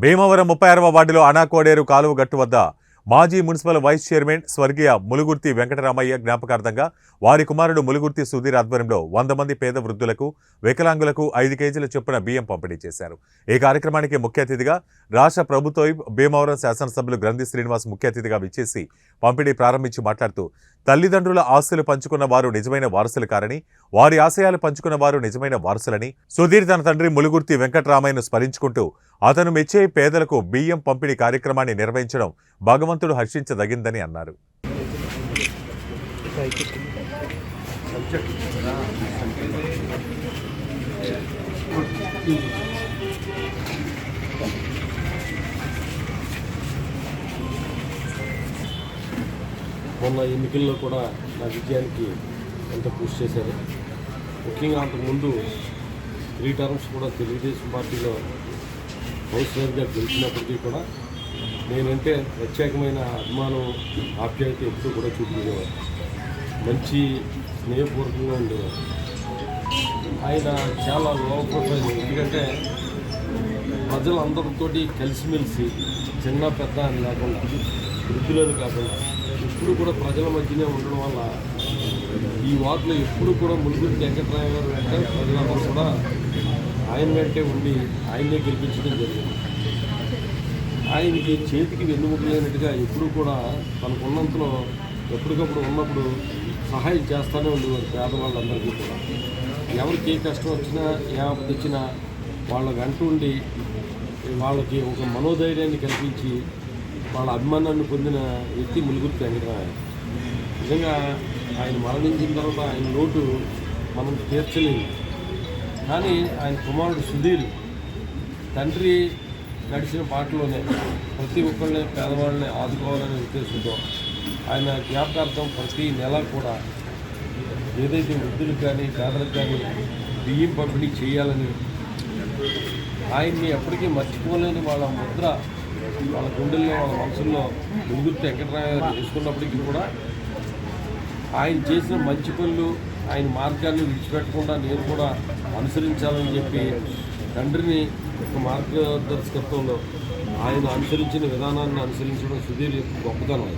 భీమవరం 36వ వార్డులో అనాకోడేరు కాలువ గట్టు వద్ద మాజీ మున్సిపల్ వైస్ చైర్మన్ స్వర్గీయ ములుగుర్తి వెంకటరామయ్య జ్ఞాపకార్థంగా వారి కుమారుడు ములుగుర్తి సుధీర్ ఆధ్వర్యంలో 100 మంది పేద వృద్ధులకు వికలాంగులకు 5 కేజీల చొప్పున బియ్యం పంపిణీ చేశారు. ఈ కార్యక్రమానికి ముఖ్య అతిథిగా రాష్ట్ర ప్రభుత్వ భీమవరం శాసనసభ్యులు గ్రంథి శ్రీనివాస్ ముఖ్య అతిథిగా విచ్చేసి పంపిణీ ప్రారంభించి మాట్లాడుతూ తల్లిదండ్రుల ఆస్తులు పంచుకున్న వారు నిజమైన వారసులు కారని, వారి ఆశయాలు పంచుకున్న వారు నిజమైన వారసులని, సుధీర్ తన తండ్రి ములుగుర్తి వెంకటరామయ్యను స్మరించుకుంటూ అతను మెచ్చే పేదలకు బియ్యం పంపిణీ కార్యక్రమాన్ని నిర్వహించడం భగవంతుడు హర్షించదగిందని అన్నారు. మొన్న ఎన్నికల్లో కూడా నా విజయానికి ఎంత కృషి చేశారు. ముఖ్యంగా అంతకుముందు 3 టర్మ్స్ కూడా తెలుగుదేశం పార్టీలో హౌస్ వైర్గా గెలిచినప్పటికీ కూడా నేనంటే ప్రత్యేకమైన అభిమానం, ఆప్యాయత ఎప్పుడూ కూడా చూపించేవారు. మంచి స్నేహపూర్వకంగా ఉండేవారు. ఆయన చాలా లో ప్రొఫైల్. ఎందుకంటే ప్రజలందరితోటి కలిసిమెలిసి చిన్న పెద్ద అని లేకుండా, వృద్ధులని కాకుండా ఎప్పుడు కూడా ప్రజల మధ్యనే ఉండడం వల్ల ఈ వార్డులో ఎప్పుడు కూడా ములుగుర్తి వెంకటరామయ్య గారు వెంట ప్రజలందరూ కూడా ఆయన వెంటే ఉండి ఆయన్నే గెలిపించడం జరిగింది. ఆయనకి చేతికి వెన్నుముక్కలేనట్టుగా ఎప్పుడు కూడా తనకున్నంతలో ఎప్పటికప్పుడు ఉన్నప్పుడు సహాయం చేస్తూనే ఉండేవారు పేదవాళ్ళందరికీ కూడా. ఎవరికి ఏ కష్టం వచ్చినా, ఏ ఆపద వచ్చినా వాళ్ళ వెంట ఉండి వాళ్ళకి ఒక మనోధైర్యాన్ని కల్పించి వాళ్ళ అభిమానాన్ని పొందిన వ్యక్తి ములుగుర్తి వెంకటరామయ్య. నిజంగా ఆయన మరణించిన తర్వాత ఆయన లోటు మనం తీర్చలేము. కానీ ఆయన కుమారుడు సుధీర్ తండ్రి నడిచిన బాటలోనే ప్రతి ఒక్కళ్ళని పేదవాళ్ళని ఆదుకోవాలనే ఉద్దేశంతో ఆయన జ్ఞాపకార్థం ప్రతి నెల కూడా ఏదైతే వృద్ధులకు కానీ పేదలకు కానీ బియ్యం పంపిణీ చేయాలని ఆయన్ని ఎప్పటికీ మర్చిపోలేని వాళ్ళ ముద్ర వాళ్ళ గుండెల్లో, వాళ్ళ మనసుల్లో ములుగుర్తి వెంకటరామయ్య గారు వేసుకున్నప్పటికీ కూడా ఆయన చేసిన మంచి పనులు, ఆయన మార్గాన్ని విడిచిపెట్టకుండా నేను కూడా అనుసరించాలని చెప్పి తండ్రిని ఒక మార్గదర్శకత్వంలో ఆయన అనుసరించిన విధానాన్ని అనుసరించడం సుధీర్ యొక్క గొప్పతనం.